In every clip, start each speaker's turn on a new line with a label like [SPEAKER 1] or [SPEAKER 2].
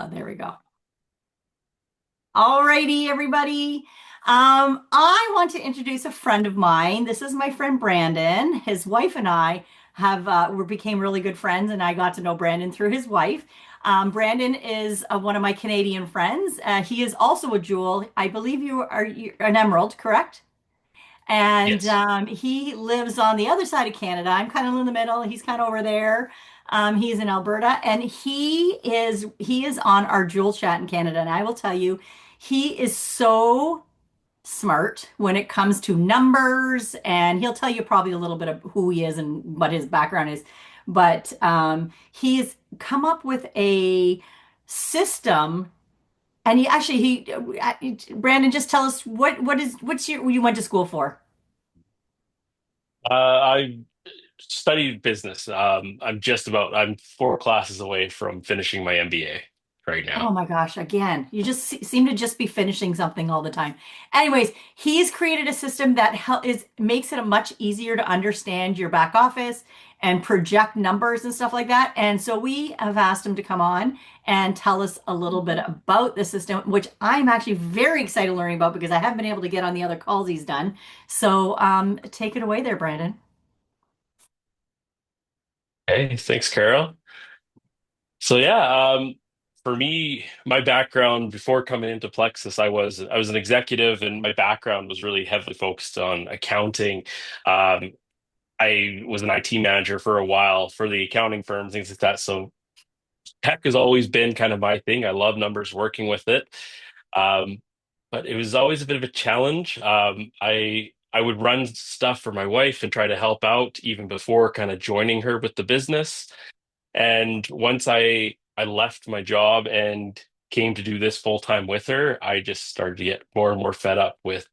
[SPEAKER 1] Oh, there we go. All righty, everybody. I want to introduce a friend of mine. This is my friend Brandon. His wife and I have we became really good friends, and I got to know Brandon through his wife. Brandon is one of my Canadian friends. He is also a jewel. I believe you're an emerald, correct? And
[SPEAKER 2] Yes.
[SPEAKER 1] he lives on the other side of Canada. I'm kind of in the middle. He's kind of over there. He's in Alberta, and he is on our Jewel Chat in Canada. And I will tell you, he is so smart when it comes to numbers, and he'll tell you probably a little bit of who he is and what his background is. But he's come up with a system, and Brandon, just tell us what's your you went to school for.
[SPEAKER 2] I studied business. I'm 4 classes away from finishing my MBA right
[SPEAKER 1] Oh
[SPEAKER 2] now.
[SPEAKER 1] my gosh, again, you just seem to just be finishing something all the time. Anyways, he's created a system that makes it much easier to understand your back office and project numbers and stuff like that. And so we have asked him to come on and tell us a little bit about the system, which I'm actually very excited learning about because I haven't been able to get on the other calls he's done. So take it away there, Brandon.
[SPEAKER 2] Hey, thanks, Carol. So for me, my background before coming into Plexus, I was an executive, and my background was really heavily focused on accounting. Um, I was an IT manager for a while for the accounting firm, things like that. So tech has always been kind of my thing. I love numbers, working with it. Um, but it was always a bit of a challenge. I would run stuff for my wife and try to help out even before kind of joining her with the business. And once I left my job and came to do this full time with her, I just started to get more and more fed up with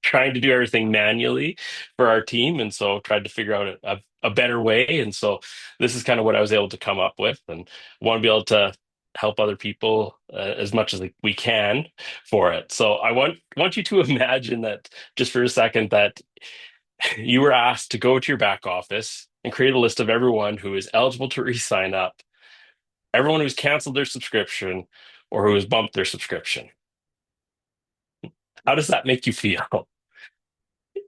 [SPEAKER 2] trying to do everything manually for our team, and so tried to figure out a better way. And so this is kind of what I was able to come up with, and want to be able to help other people as much as we can for it. So I want you to imagine that just for a second that you were asked to go to your back office and create a list of everyone who is eligible to re-sign up, everyone who's canceled their subscription, or who has bumped their subscription. How does that make you feel?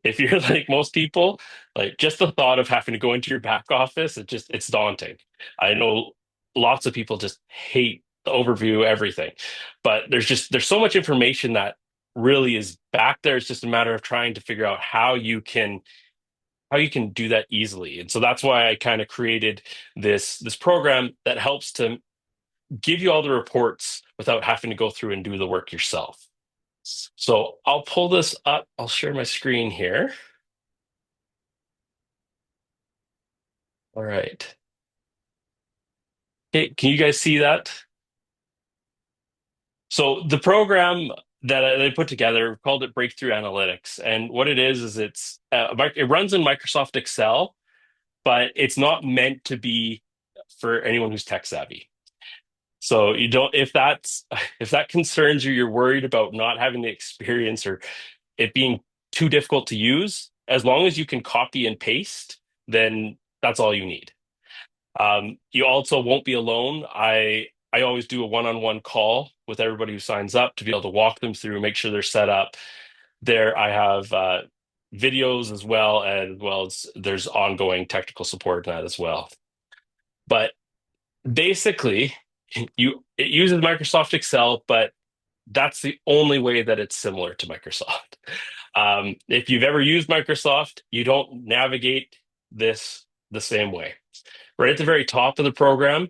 [SPEAKER 2] If you're like most people, like just the thought of having to go into your back office, it's daunting. I know lots of people just hate the overview, everything, but there's so much information that really is back there. It's just a matter of trying to figure out how you can do that easily. And so that's why I kind of created this program that helps to give you all the reports without having to go through and do the work yourself. So I'll pull this up. I'll share my screen here. All right. Okay, can you guys see that? So the program that they put together called it Breakthrough Analytics, and what it is it runs in Microsoft Excel, but it's not meant to be for anyone who's tech savvy. So you don't, if that concerns you, you're worried about not having the experience or it being too difficult to use, as long as you can copy and paste, then that's all you need. You also won't be alone. I always do a one-on-one call with everybody who signs up to be able to walk them through, make sure they're set up. There, I have videos as well as there's ongoing technical support in that as well. But basically, it uses Microsoft Excel, but that's the only way that it's similar to Microsoft. If you've ever used Microsoft, you don't navigate this the same way. Right at the very top of the program,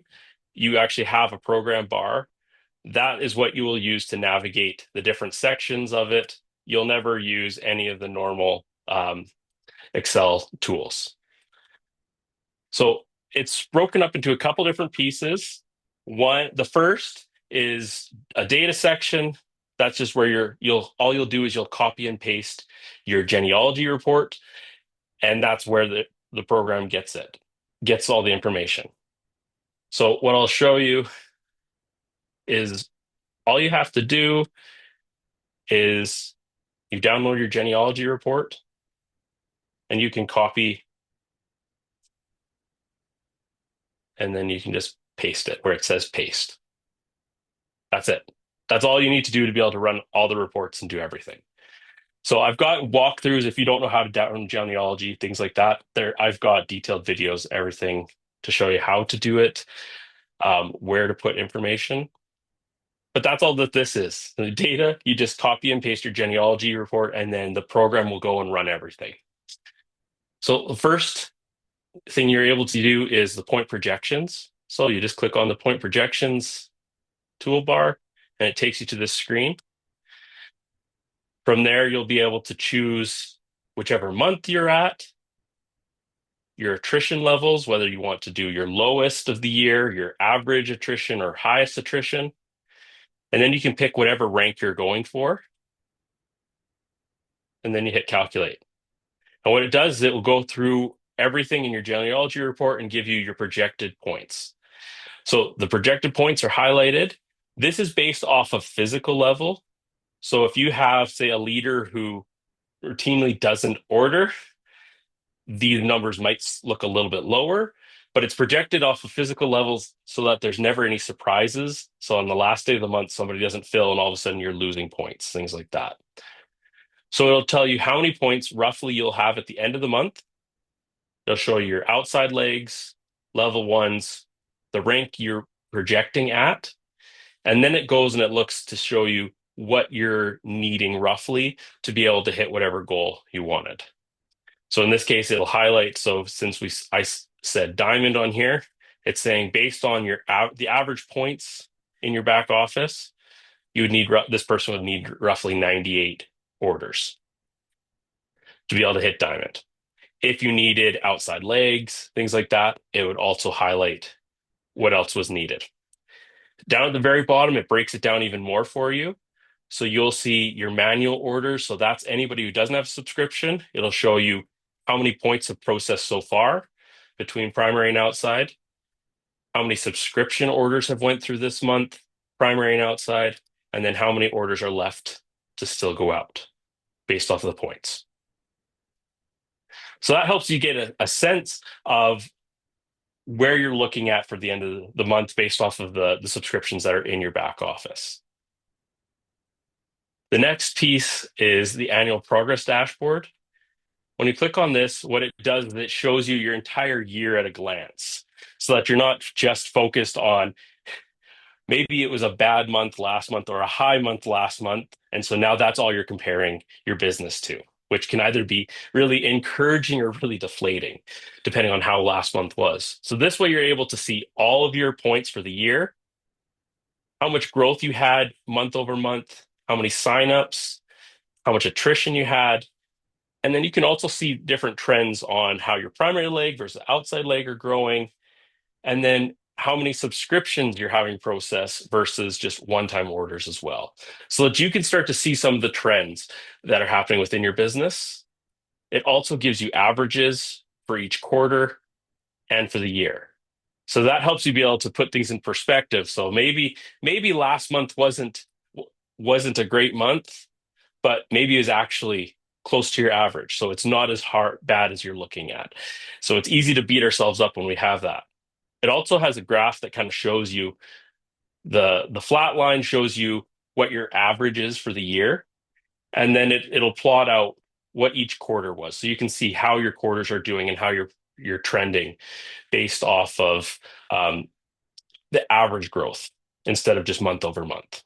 [SPEAKER 2] you actually have a program bar. That is what you will use to navigate the different sections of it. You'll never use any of the normal Excel tools. So it's broken up into a couple different pieces. The first is a data section. That's just where you'll do is you'll copy and paste your genealogy report, and that's where the program gets all the information. So what I'll show you is all you have to do is you download your genealogy report and you can copy, and then you can just paste it where it says paste. That's it. That's all you need to do to be able to run all the reports and do everything. So I've got walkthroughs if you don't know how to download genealogy, things like that. There, I've got detailed videos, everything to show you how to do it, where to put information. But that's all that this is. The data, you just copy and paste your genealogy report, and then the program will go and run everything. So the first thing you're able to do is the point projections. So you just click on the point projections toolbar, and it takes you to this screen. From there, you'll be able to choose whichever month you're at, your attrition levels, whether you want to do your lowest of the year, your average attrition, or highest attrition. And then you can pick whatever rank you're going for, and then you hit calculate. And what it does is it will go through everything in your genealogy report and give you your projected points. So the projected points are highlighted. This is based off of physical level. So if you have, say, a leader who routinely doesn't order, these numbers might look a little bit lower, but it's projected off of physical levels so that there's never any surprises. So on the last day of the month, somebody doesn't fill and all of a sudden you're losing points, things like that. So it'll tell you how many points roughly you'll have at the end of the month. It'll show you your outside legs, level ones, the rank you're projecting at, and then it goes and it looks to show you what you're needing roughly to be able to hit whatever goal you wanted. So in this case, it'll highlight. So since I said diamond on here, it's saying based on the average points in your back office, you would need this person would need roughly 98 orders to be able to hit diamond. If you needed outside legs, things like that, it would also highlight what else was needed. Down at the very bottom, it breaks it down even more for you. So you'll see your manual orders. So that's anybody who doesn't have a subscription. It'll show you how many points have processed so far between primary and outside, how many subscription orders have went through this month, primary and outside, and then how many orders are left to still go out based off of the points. So that helps you get a sense of where you're looking at for the end of the month based off of the subscriptions that are in your back office. The next piece is the annual progress dashboard. When you click on this, what it does is it shows you your entire year at a glance so that you're not just focused on maybe it was a bad month last month or a high month last month. And so now that's all you're comparing your business to, which can either be really encouraging or really deflating, depending on how last month was. So this way you're able to see all of your points for the year, how much growth you had month over month, how many signups, how much attrition you had. And then you can also see different trends on how your primary leg versus outside leg are growing. And then how many subscriptions you're having process versus just one-time orders as well. So that you can start to see some of the trends that are happening within your business. It also gives you averages for each quarter and for the year. So that helps you be able to put things in perspective. So maybe last month wasn't a great month, but maybe it was actually close to your average. So it's not as bad as you're looking at. So it's easy to beat ourselves up when we have that. It also has a graph that kind of shows you the flat line shows you what your average is for the year, and then it'll plot out what each quarter was. So you can see how your quarters are doing and how you're trending based off of the average growth instead of just month over month.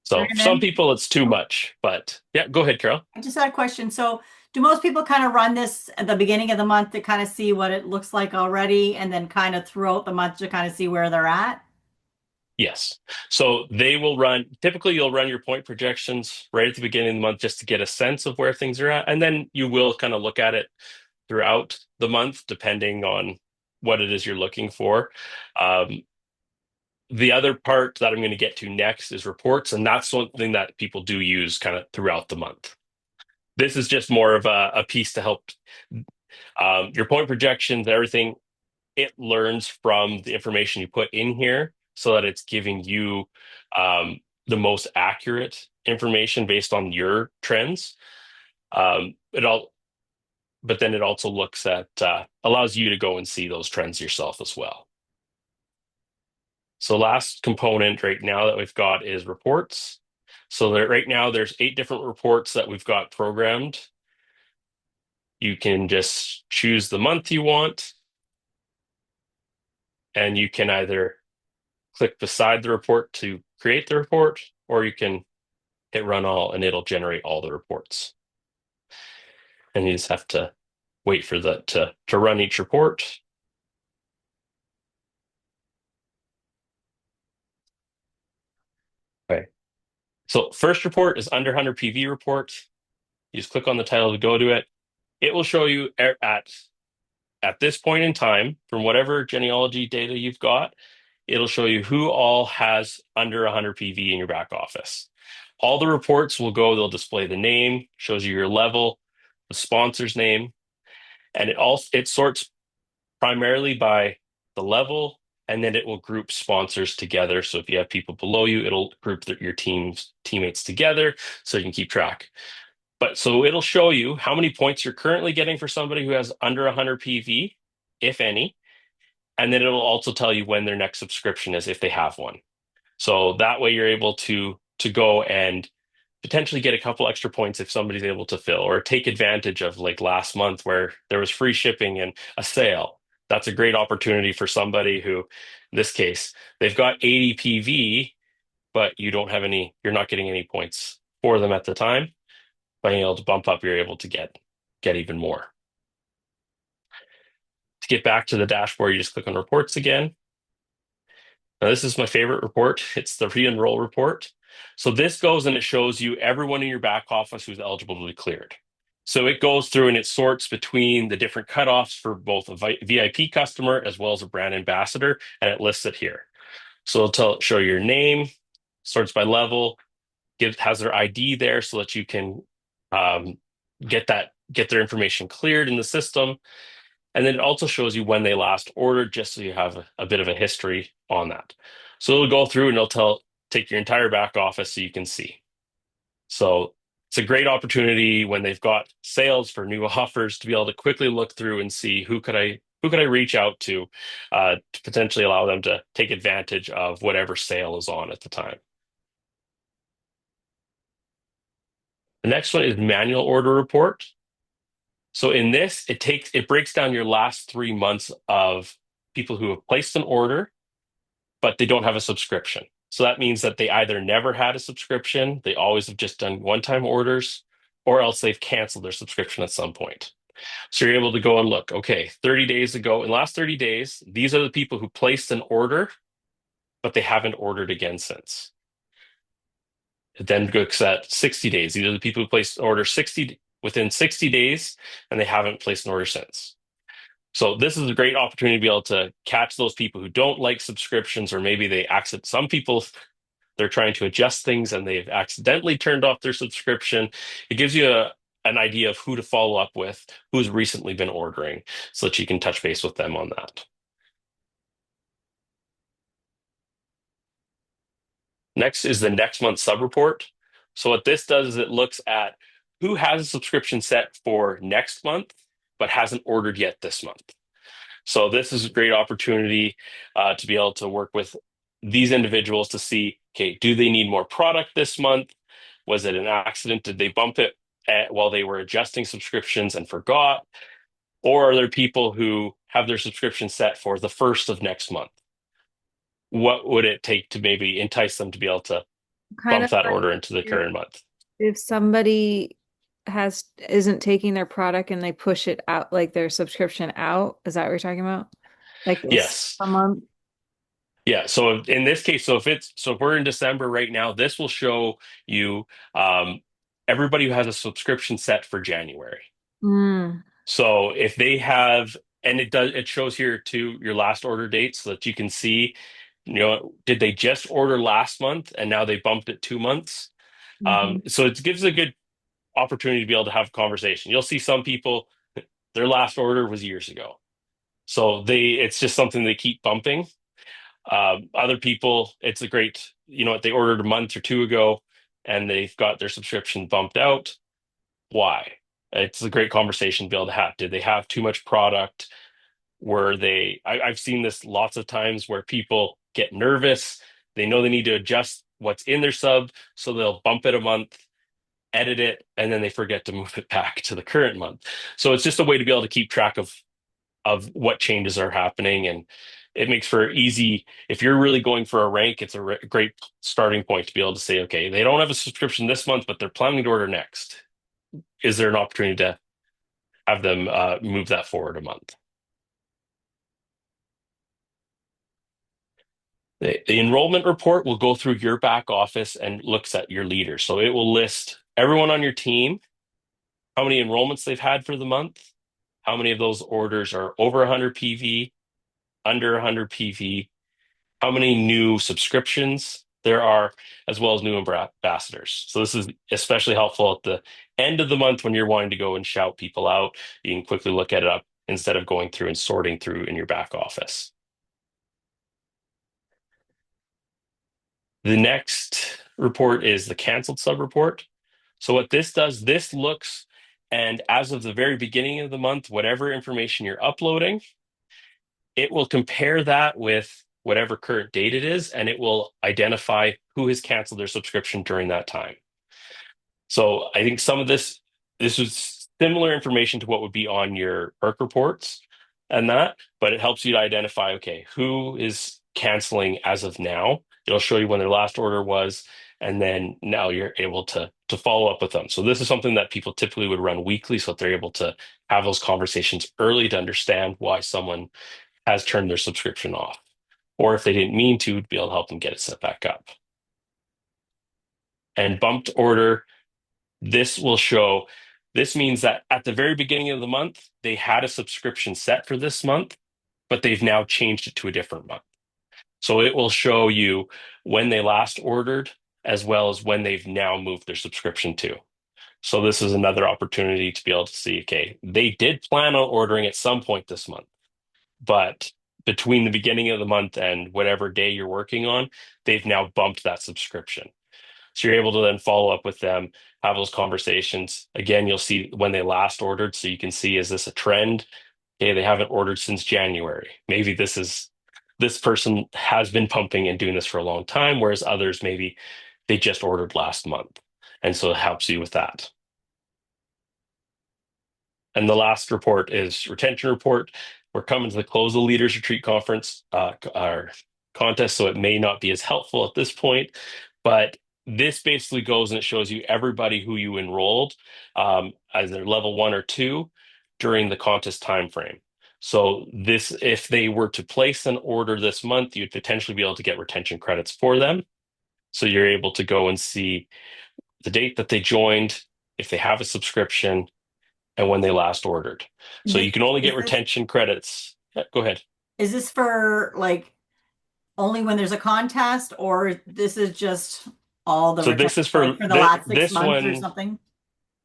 [SPEAKER 2] So for some
[SPEAKER 1] Brandon,
[SPEAKER 2] people it's too much, but yeah, go ahead, Carol.
[SPEAKER 1] I just had a question. So, do most people kind of run this at the beginning of the month to kind of see what it looks like already, and then kind of throughout the month to kind of see where they're at?
[SPEAKER 2] Yes. So they will typically you'll run your point projections right at the beginning of the month just to get a sense of where things are at. And then you will kind of look at it throughout the month, depending on what it is you're looking for. Um, the other part that I'm going to get to next is reports, and that's something that people do use kind of throughout the month. This is just more of a piece to help your point projections, everything. It learns from the information you put in here so that it's giving you the most accurate information based on your trends. It all, but then it also looks at allows you to go and see those trends yourself as well. So last component right now that we've got is reports. So that right now there's 8 different reports that we've got programmed. You can just choose the month you want, and you can either click beside the report to create the report, or you can hit run all and it'll generate all the reports. And you just have to wait for that to run each report. Okay. So first report is under 100 PV report. You just click on the title to go to it. It will show you at this point in time, from whatever genealogy data you've got, it'll show you who all has under 100 PV in your back office. All the reports will go, they'll display the name, shows you your level, the sponsor's name, and it sorts primarily by the level, and then it will group sponsors together. So if you have people below you, it'll group your teammates together so you can keep track. But so it'll show you how many points you're currently getting for somebody who has under 100 PV, if any, and then it'll also tell you when their next subscription is if they have one. So that way you're able to go and potentially get a couple extra points if somebody's able to fill, or take advantage of like last month where there was free shipping and a sale. That's a great opportunity for somebody who, in this case, they've got 80 PV, but you're not getting any points for them at the time. Being able to bump up, you're able to get even more. To get back to the dashboard, you just click on reports again. Now, this is my favorite report. It's the re-enroll report. So this goes and it shows you everyone in your back office who's eligible to be cleared. So it goes through and it sorts between the different cutoffs for both a VIP customer as well as a brand ambassador, and it lists it here. So show your name, sorts by level, has their ID there so that you can um, get their information cleared in the system. And then it also shows you when they last ordered, just so you have a bit of a history on that. So it'll go through and take your entire back office so you can see. So it's a great opportunity when they've got sales for new offers to be able to quickly look through and see who could I reach out to potentially allow them to take advantage of whatever sale is on at the time. The next one is manual order report. So in this, it breaks down your last 3 months of people who have placed an order, but they don't have a subscription. So that means that they either never had a subscription, they always have just done one-time orders, or else they've canceled their subscription at some point. So you're able to go and look, okay, 30 days ago, in the last 30 days, these are the people who placed an order, but they haven't ordered again since. It then looks at 60 days. These are the people who placed an order within 60 days, and they haven't placed an order since. So this is a great opportunity to be able to catch those people who don't like subscriptions, or maybe some people, they're trying to adjust things and they've accidentally turned off their subscription. It gives you an idea of who to follow up with, who's recently been ordering, so that you can touch base with them on that. Next is the next month sub report. So what this does is it looks at who has a subscription set for next month, but hasn't ordered yet this month. So this is a great opportunity to be able to work with these individuals to see, okay, do they need more product this month? Was it an accident? Did they bump it while they were adjusting subscriptions and forgot? Or are there people who have their subscription set for the first of next month? What would it take to maybe entice them to be able to
[SPEAKER 3] Kind
[SPEAKER 2] bump
[SPEAKER 3] of
[SPEAKER 2] that
[SPEAKER 3] like
[SPEAKER 2] order into the
[SPEAKER 3] if
[SPEAKER 2] current month?
[SPEAKER 3] if somebody isn't taking their product and they push it out, like their subscription out, is that what you're talking about? Like this
[SPEAKER 2] Yes.
[SPEAKER 3] a month?
[SPEAKER 2] Yeah. So in this case, so if we're in December right now, this will show you everybody who has a subscription set for January.
[SPEAKER 3] Mm.
[SPEAKER 2] So if they have, and it shows here too your last order date so that you can see, did they just order last month and now they bumped it 2 months?
[SPEAKER 3] Mhm.
[SPEAKER 2] So it gives a good opportunity to be able to have a conversation. You'll see some people, their last order was years ago. So it's just something they keep bumping. Other people, it's a great, they ordered a month or two ago and they've got their subscription bumped out. Why? It's a great conversation to be able to have. Did they have too much product? I've seen this lots of times where people get nervous. They know they need to adjust what's in their sub, so they'll bump it a month, edit it, and then they forget to move it back to the current month. So it's just a way to be able to keep track of what changes are happening, and it makes for easy. If you're really going for a rank, it's a great starting point to be able to say, okay, they don't have a subscription this month, but they're planning to order next. Is there an opportunity to have them move that forward a month? The enrollment report will go through your back office and looks at your leaders. So it will list everyone on your team, how many enrollments they've had for the month, how many of those orders are over 100 PV, under 100 PV, how many new subscriptions there are, as well as new ambassadors. So this is especially helpful at the end of the month when you're wanting to go and shout people out. You can quickly look at it up instead of going through and sorting through in your back office. The next report is the canceled sub report. So what this does, this looks, and as of the very beginning of the month, whatever information you're uploading, it will compare that with whatever current date it is, and it will identify who has canceled their subscription during that time. So I think some of this is similar information to what would be on your perk reports and that, but it helps you to identify, okay, who is canceling as of now. It'll show you when their last order was, and then now you're able to follow up with them. So this is something that people typically would run weekly, so that they're able to have those conversations early to understand why someone has turned their subscription off, or if they didn't mean to be able to help them get it set back up. And bumped order, this will show, this means that at the very beginning of the month, they had a subscription set for this month, but they've now changed it to a different month. So it will show you when they last ordered, as well as when they've now moved their subscription to. So this is another opportunity to be able to see, okay, they did plan on ordering at some point this month, but between the beginning of the month and whatever day you're working on, they've now bumped that subscription. So you're able to then follow up with them, have those conversations. Again, you'll see when they last ordered, so you can see, is this a trend? Okay, they haven't ordered since January. Maybe this person has been pumping and doing this for a long time, whereas others maybe they just ordered last month. And so it helps you with that. And the last report is retention report. We're coming to the close of the Leaders Retreat conference, our contest, so it may not be as helpful at this point, but this basically goes and it shows you everybody who you enrolled, either level 1 or 2 during the contest time frame. So this, if they were to place an order this month, you'd potentially be able to get retention credits for them. So you're able to go and see the date that they joined, if they have a subscription, and when they last ordered. So
[SPEAKER 1] Th-
[SPEAKER 2] you can only
[SPEAKER 1] Is
[SPEAKER 2] get
[SPEAKER 1] this
[SPEAKER 2] retention credits. Yeah, go ahead.
[SPEAKER 1] is this for like only when there's a contest, or this is just all the
[SPEAKER 2] So
[SPEAKER 1] returns,
[SPEAKER 2] this is
[SPEAKER 1] like
[SPEAKER 2] for
[SPEAKER 1] for the last six
[SPEAKER 2] this
[SPEAKER 1] months or
[SPEAKER 2] one.
[SPEAKER 1] something?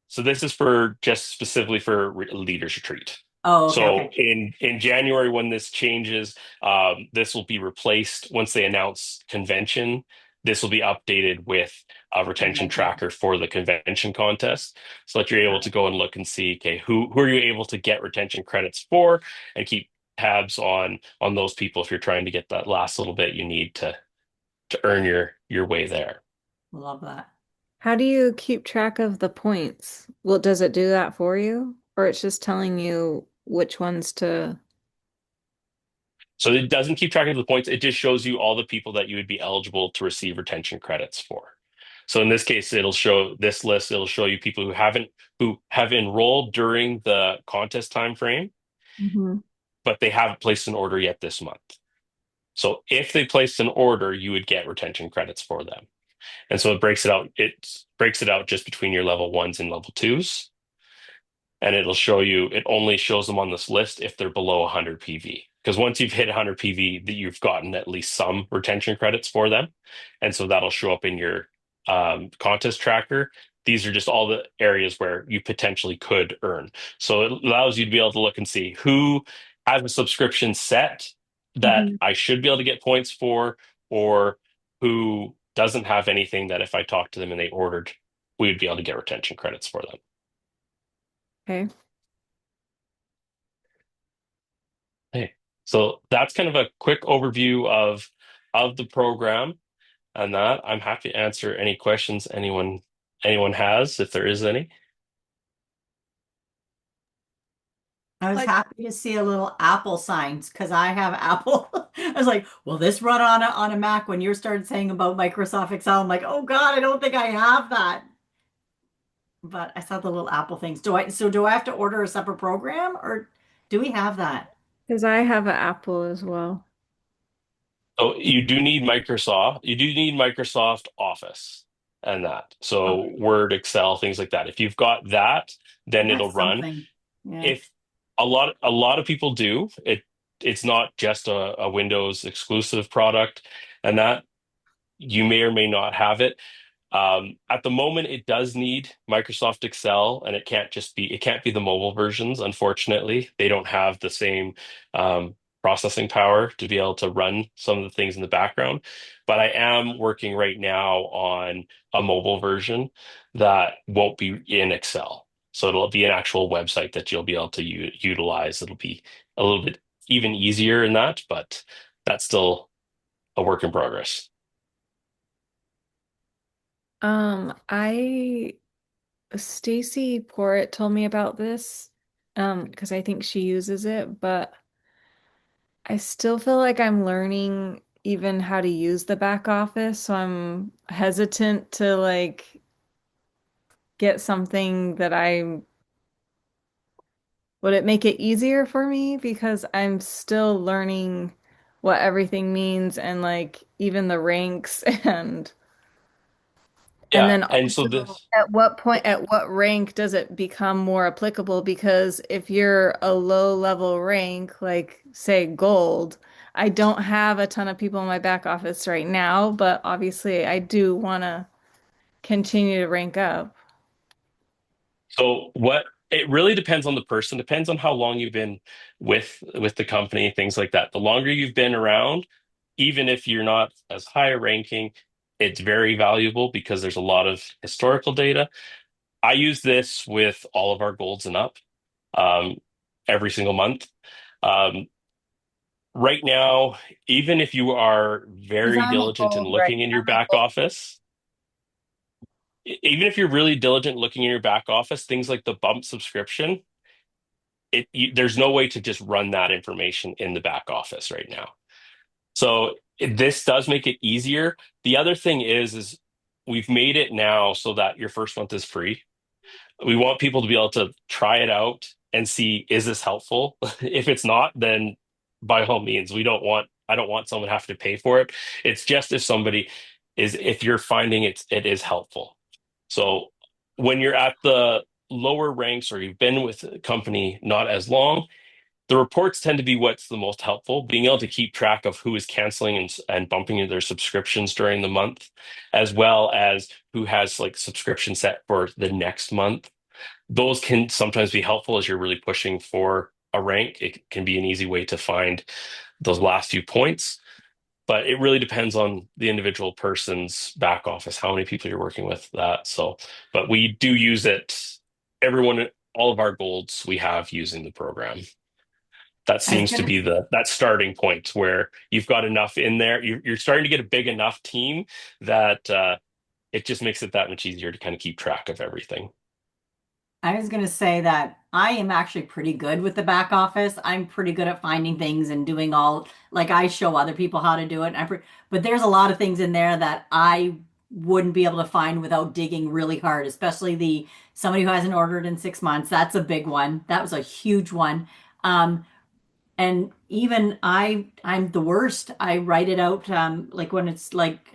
[SPEAKER 2] So this is for just specifically for Leaders Retreat.
[SPEAKER 1] Oh, okay,
[SPEAKER 2] So
[SPEAKER 1] okay.
[SPEAKER 2] in January when this changes, this will be replaced once they announce convention. This will be updated with a retention
[SPEAKER 1] Convention.
[SPEAKER 2] tracker for the convention contest, so that you're able
[SPEAKER 1] Got
[SPEAKER 2] to
[SPEAKER 1] it.
[SPEAKER 2] go and look and see, okay, who are you able to get retention credits for, and keep tabs on those people if you're trying to get that last little bit you need to earn your way there.
[SPEAKER 1] Love that.
[SPEAKER 3] How do you keep track of the points? Well, does it do that for you? Or it's just telling you which ones to.
[SPEAKER 2] So it doesn't keep track of the points. It just shows you all the people that you would be eligible to receive retention credits for. So in this case, it'll show this list. It'll show you people who have enrolled during the contest time frame,
[SPEAKER 3] Mhm.
[SPEAKER 2] but they haven't placed an order yet this month. So if they placed an order, you would get retention credits for them. And so it breaks it out. It breaks it out just between your level 1s and level 2s. And it'll show you, it only shows them on this list if they're below 100 PV. Because once you've hit 100 PV, that you've gotten at least some retention credits for them. And so that'll show up in your contest tracker. These are just all the areas where you potentially could earn. So it allows you to be able to look and see who has a subscription set that
[SPEAKER 3] Mhm.
[SPEAKER 2] I should be able to get points for, or who doesn't have anything that if I talk to them and they ordered, we would be able to get retention credits for them.
[SPEAKER 3] Okay.
[SPEAKER 2] Hey, so that's kind of a quick overview of of the program and that. I'm happy to answer any questions anyone has, if there is any.
[SPEAKER 1] I was
[SPEAKER 3] Like,
[SPEAKER 1] happy to see a little Apple signs because I have Apple. I was like, will this run on a Mac? When you started saying about Microsoft Excel, I'm like, oh God, I don't think I have that. But I saw the little Apple things. Do I have to order a separate program or do we have that?
[SPEAKER 3] because I have an Apple as well.
[SPEAKER 2] So you do need Microsoft Office and that. So
[SPEAKER 1] Okay,
[SPEAKER 2] Word, Excel, things like that. If you've got that, then it'll
[SPEAKER 1] that's
[SPEAKER 2] run.
[SPEAKER 1] something. Yeah.
[SPEAKER 2] If a lot of people do, it's not just a Windows exclusive product and that you may or may not have it. At the moment, it does need Microsoft Excel, and it can't be the mobile versions. Unfortunately, they don't have the same processing power to be able to run some of the things in the background. But I am working right now on a mobile version that won't be in Excel. So it'll be an actual website that you'll be able to utilize. It'll be a little bit even easier in that, but that's still a work in progress.
[SPEAKER 3] I Stacy Porritt told me about this, because I think she uses it, but I still feel like I'm learning even how to use the back office, so I'm hesitant to like get something that I would it make it easier for me because I'm still learning what everything means and like even the ranks and
[SPEAKER 2] Yeah,
[SPEAKER 3] then
[SPEAKER 2] and so
[SPEAKER 3] also,
[SPEAKER 2] this.
[SPEAKER 3] at what point, at what rank does it become more applicable? Because if you're a low level rank, like say gold, I don't have a ton of people in my back office right now, but obviously I do want to continue to rank up.
[SPEAKER 2] So what it really depends on the person, depends on how long you've been with the company, things like that. The longer you've been around, even if you're not as high ranking, it's very valuable because there's a lot of historical data. I use this with all of our golds and up um, every single month. Um, right now, even if you are
[SPEAKER 3] Because
[SPEAKER 2] very
[SPEAKER 3] I'm a
[SPEAKER 2] diligent in
[SPEAKER 3] gold, right?
[SPEAKER 2] looking in your
[SPEAKER 3] I'm a
[SPEAKER 2] back
[SPEAKER 3] gold.
[SPEAKER 2] office, even if you're really diligent looking in your back office, things like the bump subscription there's no way to just run that information in the back office right now. So this does make it easier. The other thing is we've made it now so that your first month is free. We want people to be able to try it out and see, is this helpful? If it's not, then by all means, I don't want someone to have to pay for it. It's just if you're finding it is helpful. So when you're at the lower ranks or you've been with a company not as long, the reports tend to be what's the most helpful, being able to keep track of who is canceling and bumping their subscriptions during the month, as well as who has like subscription set for the next month. Those can sometimes be helpful as you're really pushing for a rank. It can be an easy way to find those last few points, but it really depends on the individual person's back office, how many people you're working with that. So, but we do use it. Everyone, all of our golds we have using the program. That
[SPEAKER 1] I was
[SPEAKER 2] seems to
[SPEAKER 1] gonna
[SPEAKER 2] be that starting point where you've got enough in there. You're starting to get a big enough team that it just makes it that much easier to kind of keep track of everything.
[SPEAKER 1] I was going to say that I am actually pretty good with the back office. I'm pretty good at finding things and doing all, like I show other people how to do it. But there's a lot of things in there that I wouldn't be able to find without digging really hard, especially the somebody who hasn't ordered in 6 months. That's a big one. That was a huge one. Um, and even I'm the worst. I write it out like when it's like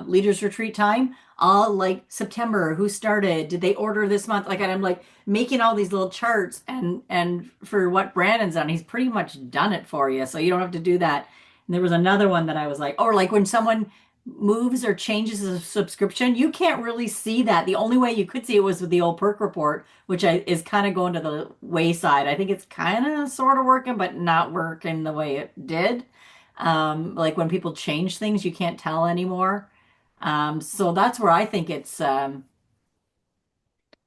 [SPEAKER 1] leaders retreat time. I'll like September, who started? Did they order this month? Like, and I'm like making all these little charts and for what Brandon's done, he's pretty much done it for you. So you don't have to do that. And there was another one that I was like, or like when someone moves or changes a subscription, you can't really see that. The only way you could see it was with the old perk report, which is kind of going to the wayside. I think it's kind of sort of working, but not working the way it did. Like when people change things, you can't tell anymore. So that's where I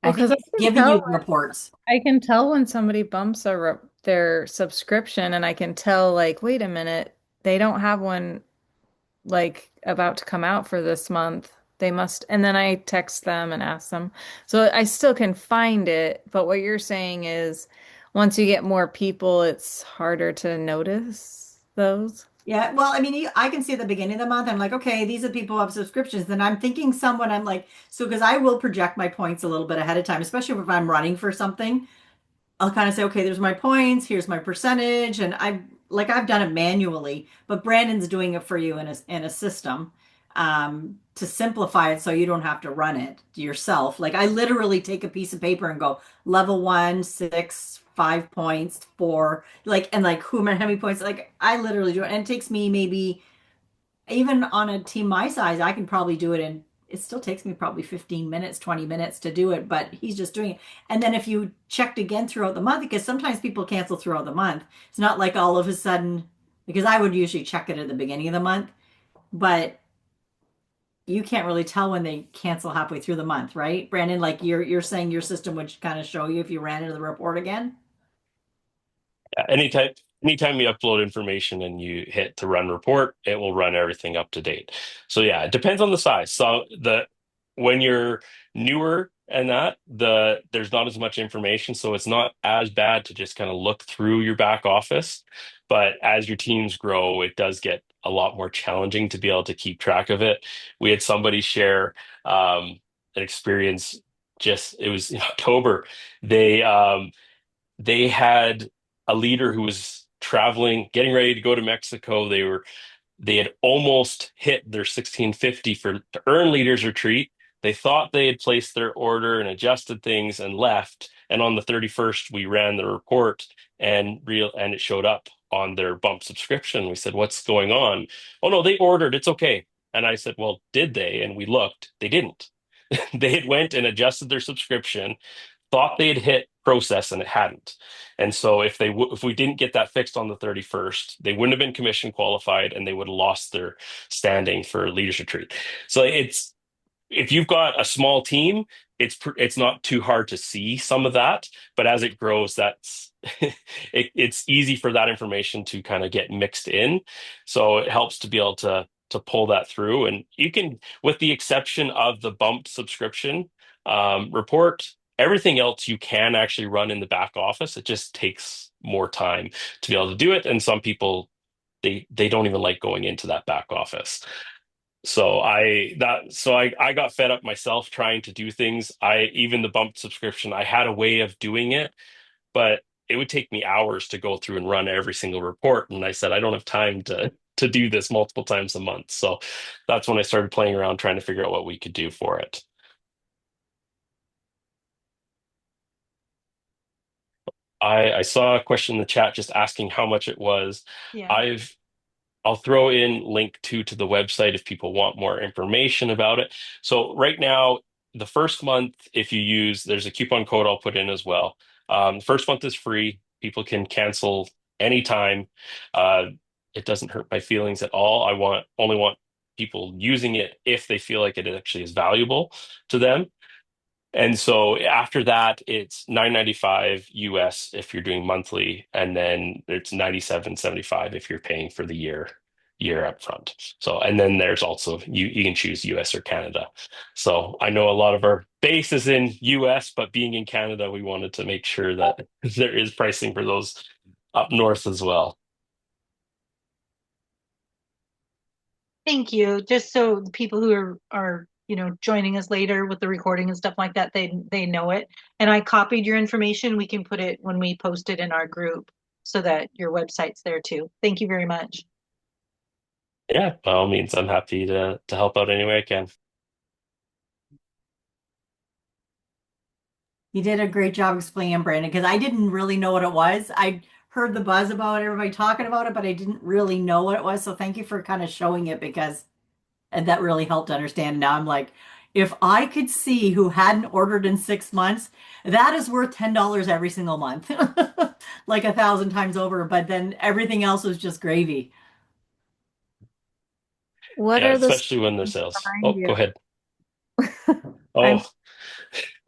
[SPEAKER 3] Well,
[SPEAKER 1] think
[SPEAKER 3] because I
[SPEAKER 1] it's
[SPEAKER 3] can
[SPEAKER 1] giving
[SPEAKER 3] tell
[SPEAKER 1] you the reports.
[SPEAKER 3] I can tell when somebody bumps their subscription, and I can tell like, wait a minute, they don't have one. like about to come out for this month. They must, and then I text them and ask them. So I still can find it, but what you're saying is once you get more people, it's harder to notice those.
[SPEAKER 1] Yeah, well, I mean, I can see at the beginning of the month, I'm like, okay, these are people who have subscriptions. Then I'm thinking someone, I'm like, so because I will project my points a little bit ahead of time, especially if I'm running for something. I'll kind of say, okay, there's my points, here's my percentage, and I've done it manually, but Brandon's doing it for you in a system to simplify it so you don't have to run it yourself. Like I literally take a piece of paper and go level one, six, 5 points, four, like and like how many points? Like I literally do it, and it takes me maybe even on a team my size, I can probably do it in, it still takes me probably 15 minutes, 20 minutes to do it, but he's just doing it. And then if you checked again throughout the month, because sometimes people cancel throughout the month, it's not like all of a sudden, because I would usually check it at the beginning of the month, but you can't really tell when they cancel halfway through the month, right? Brandon, like you're saying your system would kind of show you if you ran into the report again.
[SPEAKER 2] Yeah, anytime you upload information and you hit to run report, it will run everything up to date. So yeah, it depends on the size. So when you're newer and there's not as much information, so it's not as bad to just kind of look through your back office. But as your teams grow, it does get a lot more challenging to be able to keep track of it. We had somebody share an experience just it was in October. They they had a leader who was traveling, getting ready to go to Mexico. They had almost hit their 1650 for to earn leaders retreat. They thought they had placed their order and adjusted things and left. And on the 31st, we ran the report and it showed up on their bump subscription. We said, "What's going on?" "Oh no, they ordered. It's okay." And I said, "Well, did they?" And we looked. They didn't. They had went and adjusted their subscription, thought they had hit process and it hadn't. And so if we didn't get that fixed on the 31st, they wouldn't have been commission qualified and they would have lost their standing for leadership retreat. So it's if you've got a small team, it's not too hard to see some of that, but as it grows, that's it's easy for that information to kind of get mixed in. So it helps to be able to pull that through, and you can, with the exception of the bump subscription report, everything else you can actually run in the back office. It just takes more time to be able to do it, and some people they don't even like going into that back office. So I got fed up myself trying to do things. I even the bump subscription, I had a way of doing it, but it would take me hours to go through and run every single report. And I said, I don't have time to do this multiple times a month. So that's when I started playing around trying to figure out what we could do for it. I saw a question in the chat just asking how much it was.
[SPEAKER 1] Yeah.
[SPEAKER 2] I've I'll throw in link to the website if people want more information about it. So right now, the first month, if you use, there's a coupon code I'll put in as well. The first month is free. People can cancel anytime. Uh, it doesn't hurt my feelings at all. I only want people using it if they feel like it actually is valuable to them. And so after that, it's 9.95 US if you're doing monthly, and then it's 97.75 if you're paying for the year up front. So, and then there's also you can choose US or Canada. So I know a lot of our base is in US, but being in Canada, we wanted to make sure that there is pricing for those up north as well.
[SPEAKER 4] Thank you. Just so the people who are joining us later with the recording and stuff like that, they know it. And I copied your information. We can put it when we post it in our group so that your website's there too. Thank you very much.
[SPEAKER 2] Yeah, by all means, I'm happy to help out any way I can.
[SPEAKER 1] You did a great job explaining, Brandon, because I didn't really know what it was. I heard the buzz about everybody talking about it, but I didn't really know what it was. So thank you for kind of showing it because and that really helped understand. Now I'm like, if I could see who hadn't ordered in 6 months, that is worth $10 every single month, like 1,000 times over. But then everything else was just gravy.
[SPEAKER 3] What
[SPEAKER 2] Yeah,
[SPEAKER 3] are the
[SPEAKER 2] especially when there's
[SPEAKER 3] systems
[SPEAKER 2] sales.
[SPEAKER 3] behind
[SPEAKER 2] Oh,
[SPEAKER 3] you?
[SPEAKER 2] go ahead.
[SPEAKER 3] I'm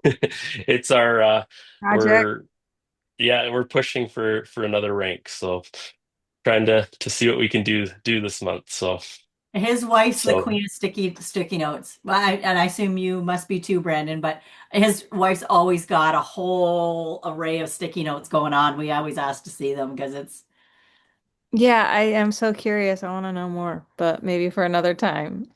[SPEAKER 2] Oh, it's our
[SPEAKER 3] project.
[SPEAKER 2] we're yeah, we're pushing for another rank. So trying to see what we can do this month. So
[SPEAKER 1] His wife's the
[SPEAKER 2] So
[SPEAKER 1] queen of sticky notes. And I assume you must be too, Brandon, but his wife's always got a whole array of sticky notes going on. We always ask to see them because it's
[SPEAKER 3] Yeah, I am so curious. I want to know more, but maybe for another time.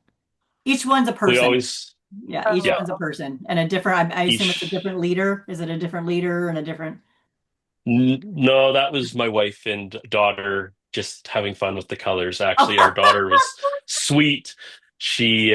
[SPEAKER 1] each one's a
[SPEAKER 2] we
[SPEAKER 1] person.
[SPEAKER 2] always,
[SPEAKER 1] Yeah, each
[SPEAKER 2] yeah,
[SPEAKER 1] one's a person and a different, I assume it's a
[SPEAKER 2] each.
[SPEAKER 1] different leader. Is it a different leader and a different?
[SPEAKER 2] No, that was my wife and daughter just having fun with the colors. Actually, our
[SPEAKER 1] Oh,
[SPEAKER 2] daughter was sweet. She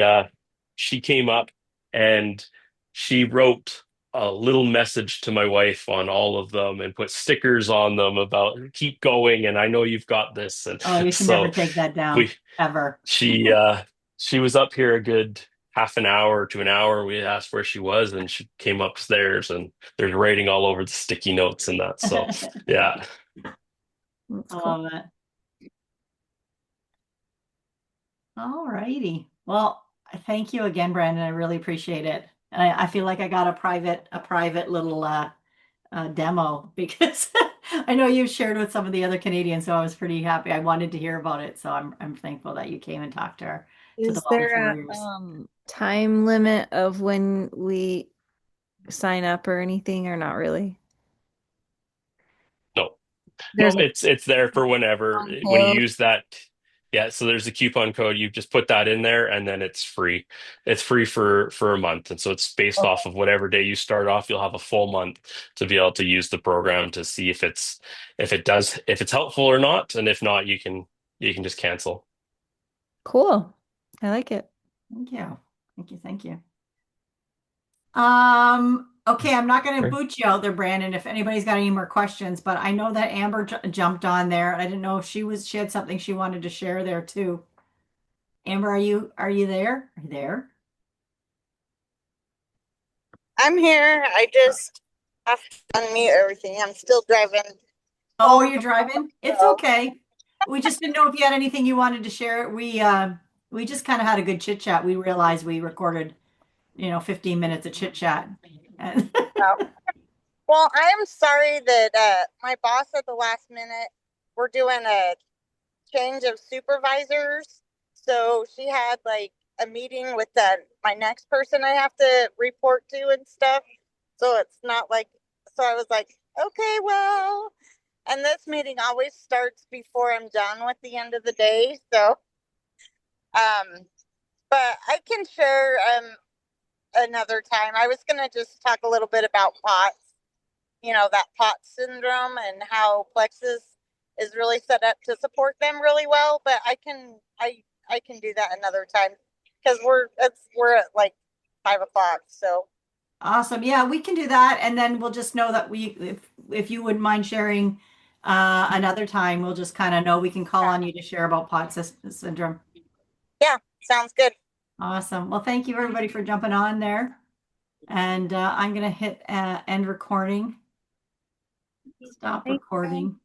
[SPEAKER 2] came up and she wrote a little message to my wife on all of them and put stickers on them about keep going and I know you've got this. And
[SPEAKER 1] oh, you can never
[SPEAKER 2] so
[SPEAKER 1] take that down
[SPEAKER 2] we
[SPEAKER 1] ever.
[SPEAKER 2] she uh she was up here a good half an hour to an hour. We asked where she was and she came upstairs and there's writing all over the sticky notes and that. So yeah.
[SPEAKER 3] That's
[SPEAKER 1] I
[SPEAKER 3] cool.
[SPEAKER 1] love it. All righty. Well, thank you again, Brandon. I really appreciate it. And I feel like I got a private little demo because I know you've shared with some of the other Canadians, so I was pretty happy. I wanted to hear about it, so I'm thankful that you came and talked to the
[SPEAKER 3] Is
[SPEAKER 1] Wellness
[SPEAKER 3] there a
[SPEAKER 1] Warriors.
[SPEAKER 3] time limit of when we sign up or anything, or not really?
[SPEAKER 2] No.
[SPEAKER 3] There's
[SPEAKER 2] No,
[SPEAKER 3] a
[SPEAKER 2] it's there for whenever when you
[SPEAKER 3] code.
[SPEAKER 2] use that. Yeah, so there's a coupon code. You just put that in there and then it's free. It's free for a month. And so it's based off of whatever day you start off, you'll have a full month to be able to use the program to see if it's helpful or not. And if not, you can just cancel.
[SPEAKER 3] Cool. I like it.
[SPEAKER 1] Thank you. Thank you. Thank you. Okay, I'm not going to
[SPEAKER 2] Right.
[SPEAKER 1] boot you out there, Brandon, if anybody's got any more questions, but I know that Amber jumped on there. I didn't know if she had something she wanted to share there too. Amber, are you there? Are you there?
[SPEAKER 5] I'm here. I just have to unmute everything. I'm still driving
[SPEAKER 1] Oh,
[SPEAKER 5] home
[SPEAKER 1] you're
[SPEAKER 5] from
[SPEAKER 1] driving? It's
[SPEAKER 5] so
[SPEAKER 1] okay. We just didn't know if you had anything you wanted to share. We just kind of had a good chit chat. We realized we recorded, 15 minutes of chit chat. And
[SPEAKER 5] oh. Well, I am sorry that my boss at the last minute, we're doing a change of supervisors. So she had like a meeting with my next person I have to report to and stuff. So it's not like, so I was like, okay, well, and this meeting always starts before I'm done with the end of the day. So, um, but I can share another time. I was gonna just talk a little bit about POTS, that POTS syndrome and how Plexus is really set up to support them really well. But I can do that another time because we're at like 5 o'clock. So
[SPEAKER 1] awesome. Yeah, we can do that. And then we'll just know that if you wouldn't mind sharing another time, we'll just kind of know we can call on you to share about syndrome.
[SPEAKER 5] yeah, sounds good.
[SPEAKER 1] Awesome. Well, thank you everybody for jumping on there. And I'm going to hit end recording. Stop
[SPEAKER 5] Thank you.
[SPEAKER 1] recording.